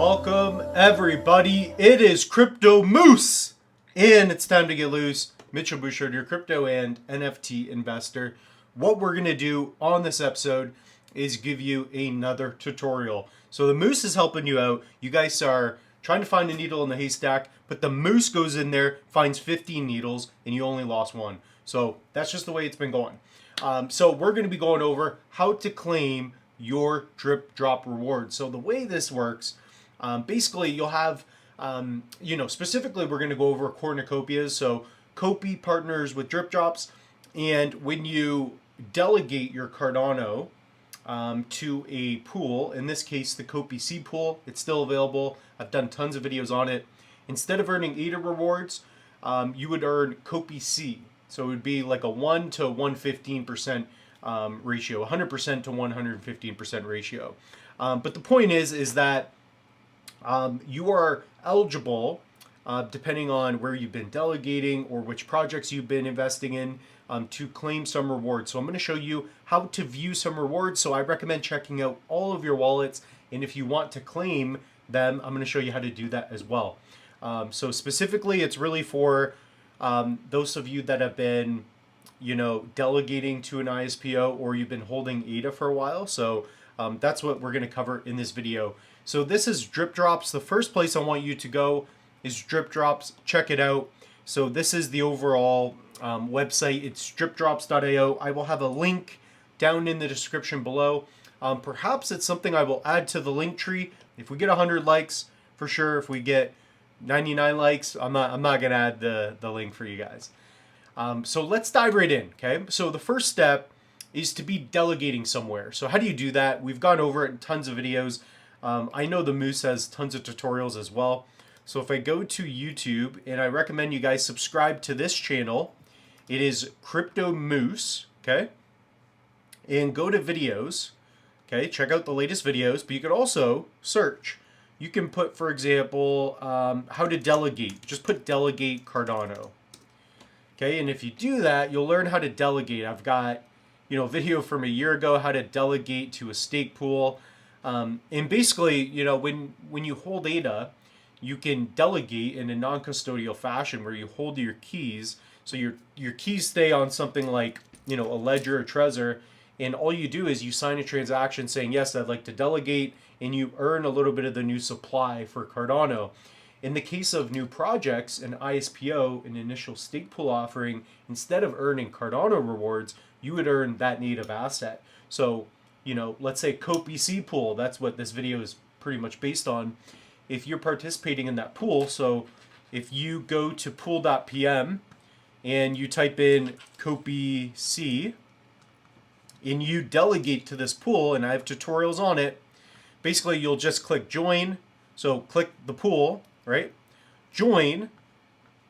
Welcome everybody, it is Crypto Moose, and it's time to get loose. Mitchell Bouchard, your crypto and NFT investor. What we're going to do on this episode is give you another tutorial. So the Moose is helping you out. You guys are trying to find a needle in the haystack, but the Moose goes in there, finds 15 needles, and you only lost one. So that's just the way it's been going. So we're going to be going over how to claim your DripDropz rewards. So the way this works, basically you'll have, specifically we're going to go over Cornucopias. So COPI partners with DripDropz, and when you delegate your Cardano to a pool, in this case the COPI C pool, it's still available. I've done tons of videos on it. Instead of earning ADA rewards, you would earn COPI C. So it would be like a 1 to 115% ratio, 100% to 115% ratio. But the point is that you are eligible, depending on where you've been delegating or which projects you've been investing in, to claim some rewards. So I'm going to show you how to view some rewards. So I recommend checking out all of your wallets, and if you want to claim them, I'm going to show you how to do that as well. So specifically, it's really for those of you that have been, delegating to an ISPO, or you've been holding ADA for a while. So that's what we're going to cover in this video. So this is DripDropz. The first place I want you to go is DripDropz. Check it out. So this is the overall website. It's DripDropz.io. I will have a link down in the description below. Perhaps it's something I will add to the link tree. If we get 100 likes, for sure. If we get 99 likes, I'm not gonna add the link for you guys. So let's dive right in. Okay. So the first step is to be delegating somewhere. So how do you do that? We've gone over it in tons of videos. I know the Moose has tons of tutorials as well. So if I go to YouTube, and I recommend you guys subscribe to this channel, it is Crypto Moose, okay? And go to videos, okay? Check out the latest videos, but you could also search. You can put, for example, how to delegate. Just put delegate Cardano, okay? And if you do that, you'll learn how to delegate. I've got, a video from a year ago, how to delegate to a stake pool. And basically, when you hold ADA, you can delegate in a non-custodial fashion where you hold your keys. So your keys stay on something like, a Ledger or Trezor, and all you do is you sign a transaction saying, yes, I'd like to delegate, and you earn a little bit of the new supply for Cardano. In the case of new projects, an ISPO, an initial stake pool offering, instead of earning Cardano rewards, you would earn that native asset. So, let's say COPI C pool, that's what this video is pretty much based on. If you're participating in that pool, so if you go to pool.pm and you type in COPI C and you delegate to this pool, and I have tutorials on it, basically you'll just click join. So click the pool, right? Join,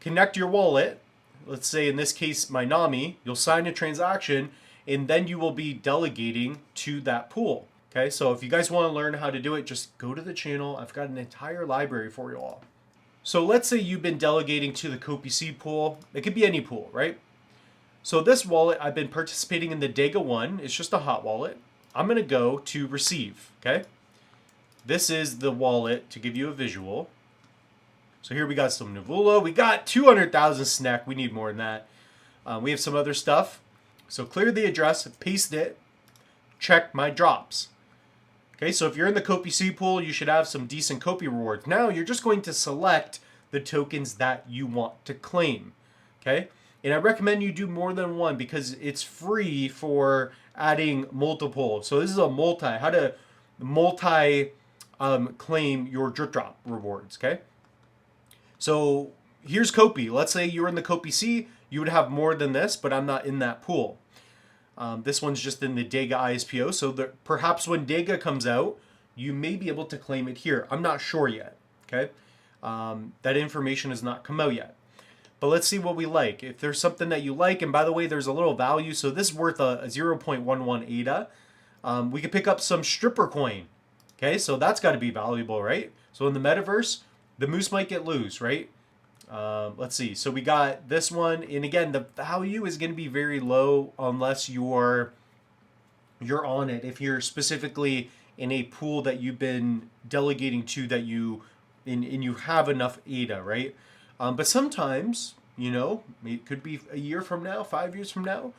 connect your wallet. Let's say in this case, my NAMI, you'll sign a transaction, and then you will be delegating to that pool. Okay, so if you guys want to learn how to do it, just go to the channel. I've got an entire library for you all. So let's say you've been delegating to the COPI C pool. It could be any pool, right? So this wallet, I've been participating in the Dega 1. It's just a hot wallet. I'm going to go to receive, okay? This is the wallet to give you a visual. So here we got some Nuvula. We got 200,000 SNEC. We need more than that. We have some other stuff. So clear the address, paste it, check my drops. Okay, so if you're in the COPI C pool, you should have some decent COPI rewards. Now you're just going to select the tokens that you want to claim. Okay, and I recommend you do more than one because it's free for adding multiple. So this is a how to claim your DripDropz rewards. Okay, so here's COPI. Let's say you're in the COPI C, you would have more than this, but I'm not in that pool. This one's just in the Dega ISPO, so perhaps when Dega comes out, you may be able to claim it here. I'm not sure yet, okay? That information has not come out yet. But let's see what we like. If there's something that you like, and by the way, there's a little value, so this is worth a 0.11 ADA. We could pick up some stripper coin, okay? So that's got to be valuable, right? So in the metaverse, the Moose might get loose, right? Let's see. So we got this one, and again, the value is going to be very low unless you're on it. If you're specifically in a pool that you've been delegating to that you and you have enough ADA, right? But sometimes, you know, it could be a year from now, 5 years from now,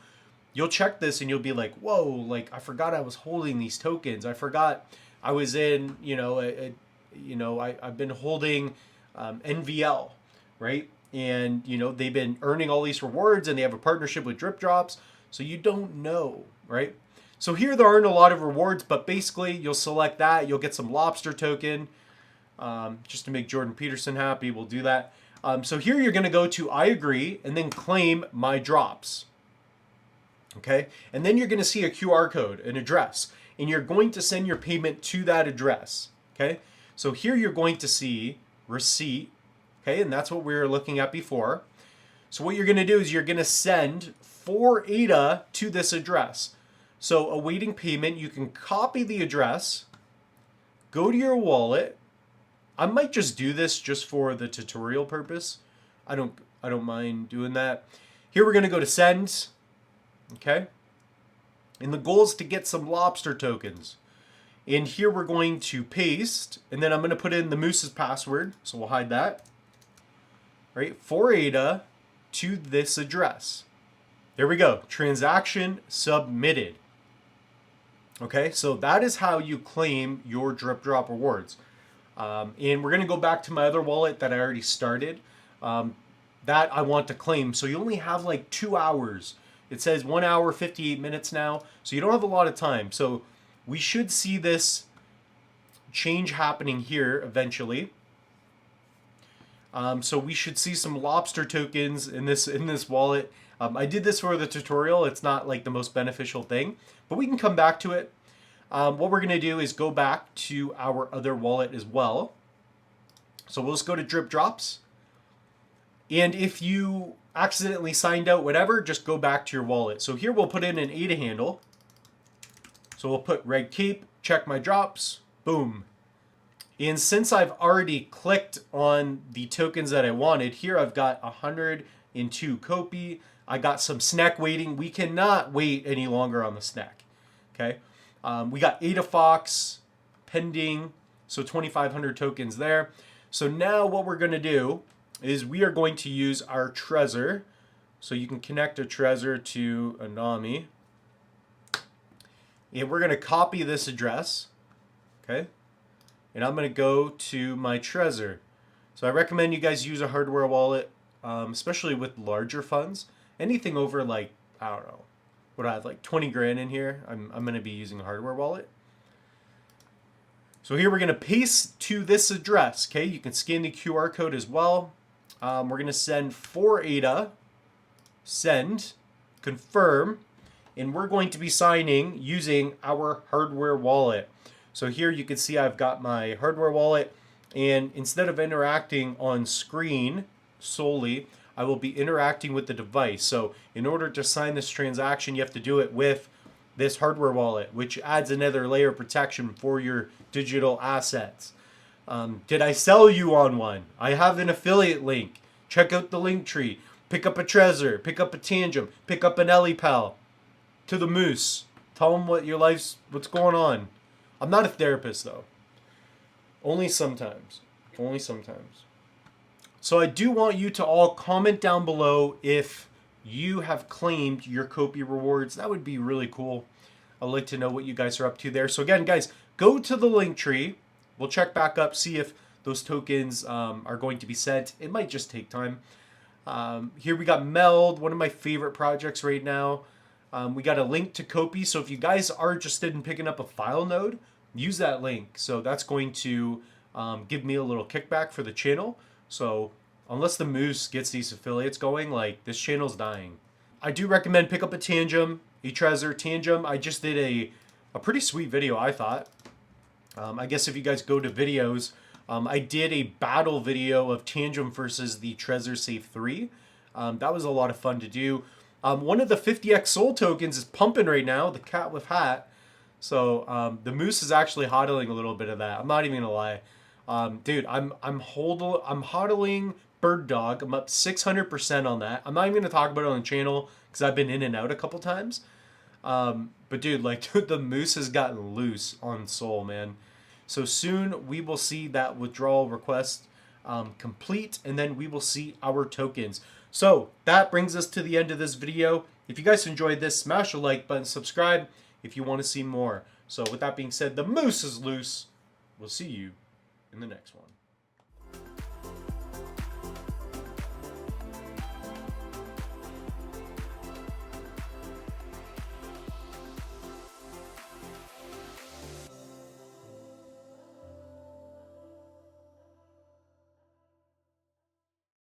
you'll check this and you'll be like, whoa, like I forgot I was holding these tokens. I forgot I was in, I've been holding NVL, right? And, you know, they've been earning all these rewards and they have a partnership with DripDropz. So you don't know, right? So here there aren't a lot of rewards, but basically you'll select that. You'll get some lobster token just to make Jordan Peterson happy. We'll do that. So here you're going to go to I agree and then claim my drops. Okay. And then you're going to see a QR code, an address, and you're going to send your payment to that address. Okay. So here you're going to see receipt. Okay. And that's what we were looking at before. So what you're going to do is you're going to send 4 ADA to this address. So awaiting payment, you can copy the address, go to your wallet. I might just do this just for the tutorial purpose. I don't mind doing that. Here we're going to go to send. Okay. And the goal is to get some lobster tokens. And here we're going to paste, and then I'm going to put in the Moose's password. So we'll hide that. Right. 4 ADA to this address. There we go. Transaction submitted. Okay, so that is how you claim your DripDrop rewards. And we're going to go back to my other wallet that I already started. That I want to claim. So you only have like 2 hours. It says 1 hour, 58 minutes now. So you don't have a lot of time. So we should see this change happening here eventually. So we should see some lobster tokens in this wallet. I did this for the tutorial. It's not like the most beneficial thing, but we can come back to it. What we're going to do is go back to our other wallet as well. So we'll just go to DripDropz. And if you accidentally signed out, whatever, just go back to your wallet. So here we'll put in an ADA handle. So we'll put Red Cape, check my drops, boom. And since I've already clicked on the tokens that I wanted, here I've got 102 COPI. I got some snack waiting. We cannot wait any longer on the snack. Okay. We got ADA Fox pending. So 2,500 tokens there. So now what we're going to do is we are going to use our Trezor. So you can connect a Trezor to a NAMI. And we're going to copy this address. Okay. And I'm going to go to my Trezor. So I recommend you guys use a hardware wallet, especially with larger funds. Anything over like, I don't know, what I have like 20 grand in here, I'm going to be using a hardware wallet. So here we're going to paste to this address. Okay, you can scan the QR code as well. We're going to send 4 ADA, send, confirm, and we're going to be signing using our hardware wallet. So here you can see I've got my hardware wallet, and instead of interacting on screen solely, I will be interacting with the device. So in order to sign this transaction, you have to do it with this hardware wallet, which adds another layer of protection for your digital assets. Did I sell you on one? I have an affiliate link. Check out the link tree. Pick up a Trezor, pick up a Tabgem, pick up an Elipal. To the Moose. Tell them what's going on. I'm not a therapist though. Only sometimes. Only sometimes. So I do want you to all comment down below if you have claimed your COPI rewards. That would be really cool. I'd like to know what you guys are up to there. So again, guys, go to the link tree. We'll check back up, see if those tokens are going to be sent. It might just take time. Here we got Meld, one of my favorite projects right now. We got a link to COPI. So if you guys are interested in picking up a file node, use that link. So that's going to give me a little kickback for the channel. So unless the Moose gets these affiliates going, like this channel's dying. I do recommend pick up a Tabgem, a Trezor Tabgem. I just did a pretty sweet video, I thought. I guess if you guys go to videos, I did a battle video of Tabgem versus the Trezor Safe 3. That was a lot of fun to do. One of the 50x Soul tokens is pumping right now, the cat with hat. So the Moose is actually hodling a little bit of that. I'm not even gonna lie. Dude, I'm hodling Bird Dog. I'm up 600% on that. I'm not even gonna talk about it on the channel because I've been in and out a couple times. But dude, like the moose has gotten loose on Sol, man. So soon we will see that withdrawal request complete, and then we will see our tokens. So that brings us to the end of this video. If you guys enjoyed this, smash the like button, subscribe if you want to see more. So with that being said, the moose is loose. We'll see you in the next one.